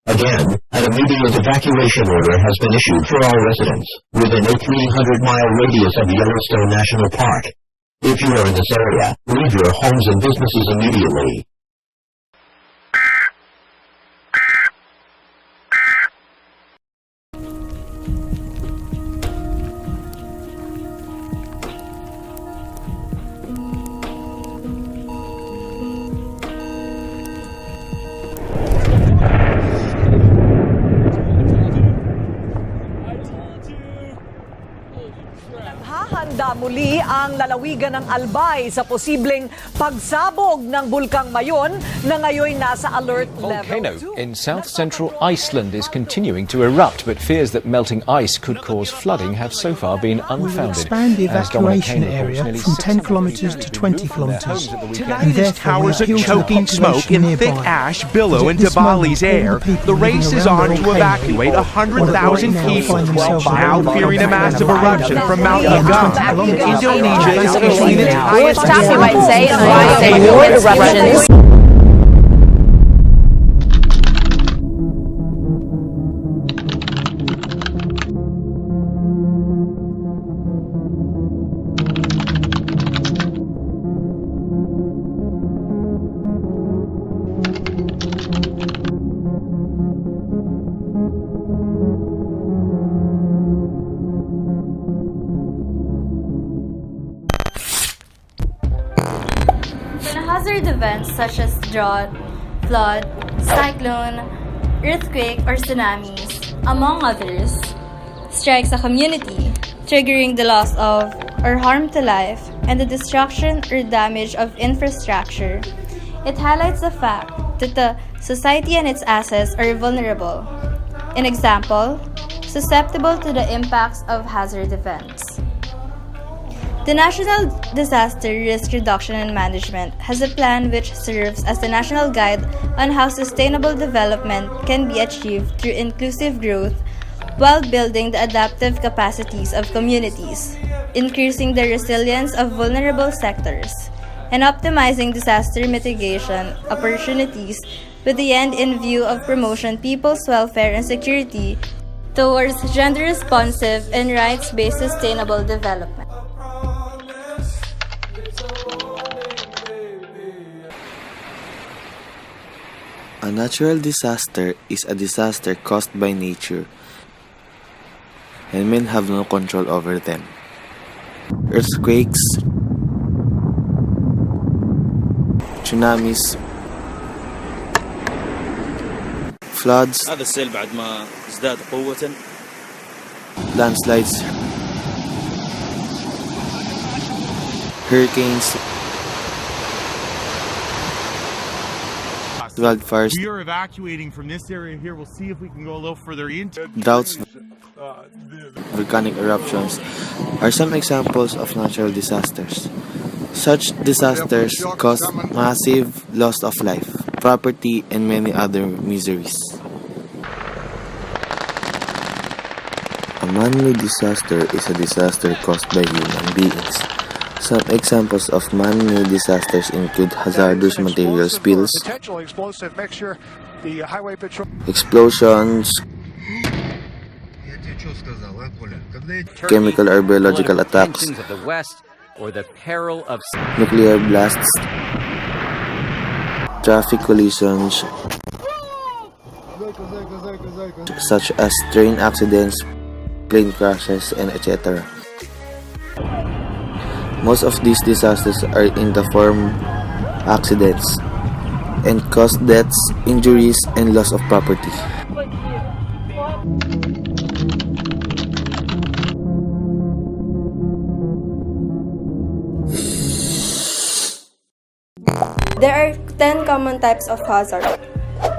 Again, an immediate evacuation order has been issued for all residents within a 300-mile radius of Yellowstone National Park. If you are in this area, leave your homes and businesses immediately. Hahanda muli ang lalawigan ng Albay sa posibleng pagsabog ng Bulkang Mayon na ngayon nasa alert Volcano level 2. in south-central Iceland is continuing to erupt, but fears that melting ice could cause flooding have so far been We will unfounded. expand the As Dominic evacuation Kane reports, area nearly from 10 600 kilometres people to have been 20 removed from their kilometres. homes at the weekend. And Tonight is therefore, towers of we appeal to the choking smoke population and thick nearby. ash billow At into this moment, Bali's all the air. people The race living is around on the to volcano evacuate will 100,000 right now people, find themselves now around fearing a massive volcano. eruption from Mount Yeah. Aenah. Indonesia is facing its highest you might say, more eruptions. Hazard events such as drought, flood, cyclone, earthquake, or tsunamis, among others, strikes a community, triggering the loss of or harm to life and the destruction or damage of infrastructure. It highlights the fact that the society and its assets are vulnerable. An example, susceptible to the impacts of hazard events. The National Disaster Risk Reduction and Management has a plan which serves as the national guide on how sustainable development can be achieved through inclusive growth while building the adaptive capacities of communities, increasing the resilience of vulnerable sectors, and optimizing disaster mitigation opportunities with the end in view of promotion people's welfare and security towards gender-responsive and rights-based sustainable development. A natural disaster is a disaster caused by nature, and men have no control over them. Earthquakes, tsunamis, floods, هذا السيل بعد ما ازداد قوة landslides, hurricanes, wildfires, We are evacuating from this area here. We'll see if we can go a little further into droughts, volcanic eruptions are some examples of natural disasters. Such disasters cause massive loss of life, property, and many other miseries. A man-made disaster is a disaster caused by human beings. Some examples of man-made disasters include hazardous material spills, explosions, chemical or biological attacks, of the West, or the peril of nuclear blasts, traffic collisions such as train accidents, plane crashes, and etc. Most of these disasters are in the form accidents and cause deaths, injuries, and loss of property. There are 10 common types of hazard: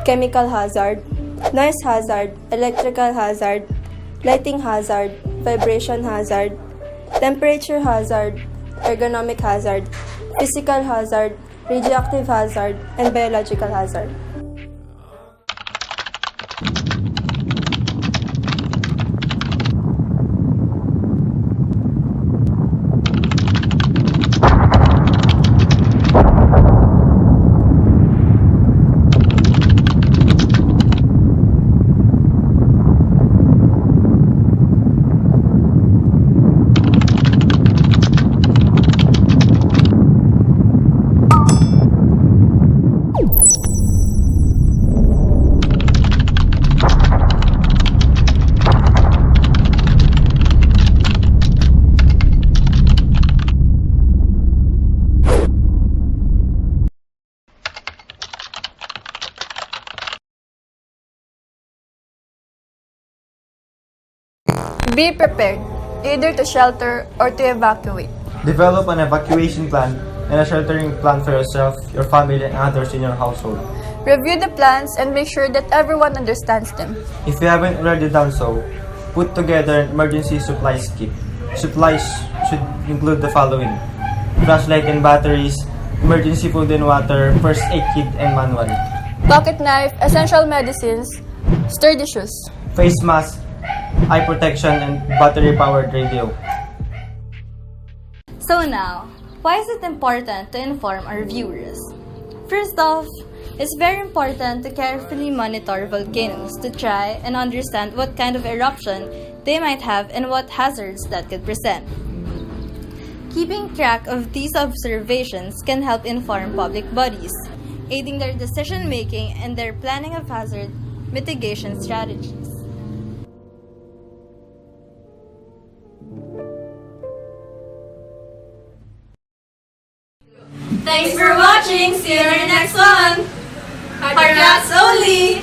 chemical hazard, noise hazard, electrical hazard, lighting hazard, vibration hazard, temperature hazard, ergonomic hazard, physical hazard, radioactive hazard, and biological hazard. Be prepared, either to shelter or to evacuate. Develop an evacuation plan and a sheltering plan for yourself, your family, and others in your household. Review the plans and make sure that everyone understands them. If you haven't already done so, put together an emergency supplies kit. Supplies should include the following: flashlight and batteries, emergency food and water, first aid kit and manual, Pocket knife, essential medicines, sturdy shoes. face mask, eye protection, and battery-powered radio. So now, why is it important to inform our viewers? First off, it's very important to carefully monitor volcanoes to try and understand what kind of eruption they might have and what hazards that could present. Keeping track of these observations can help inform public bodies, aiding their decision-making and their planning of hazard mitigation strategies. Thanks for watching! See you in our next one! Hardcast only!